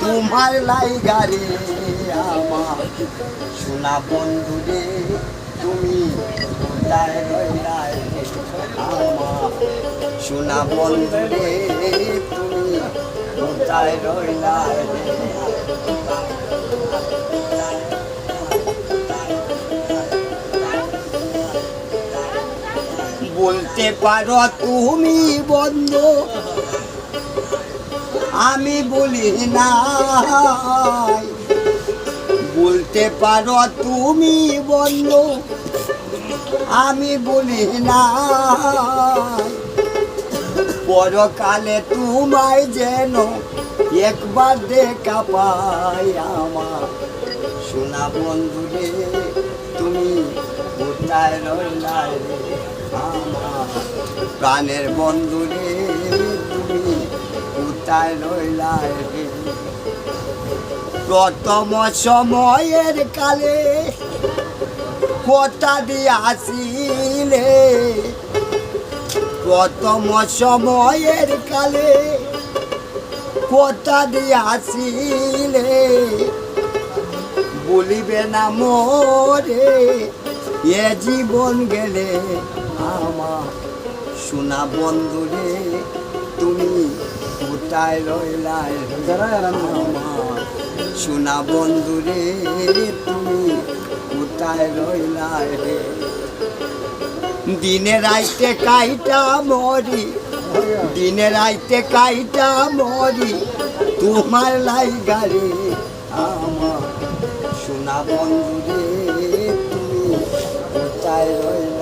তোমার লাইগা রে আমার সোনা বন্ধু রে তুমি কোথায় রইলাই রে আমার সোনা বন্ধু রে তুমি কোথায় রইলাই রে বলতে পারো তুমি বন্ধু আমি বলি না বলতে পারো তুমি বন্ধু আমি বলি না পরকালে তোমায় যেন একবার দেখা পাই আমার সোনা বন্ধু রে তুমি কোথায় রইলাই রে আমার প্রাণের বন্ধু রে তুমি কোথায় রইলাই রে প্রথম সময়ের কালে কথা দিয়াছিলে প্রথম সময়ের কালে কথা দিয়াছিলে বলিবে না মোরে এ জীবন গেলে আমার সোনা বন্ধু রে তুমি কোথায় রইলাই আমার সোনা বন্ধু রে তুমি কোথায় রইলাই রে দিনে রাইতে কাইটা মরি দিনে রাইতে কাইটা মরি তোমার লাইগা রে আমার সোনা বন্ধু রে তুমি কোথায় রইলাই।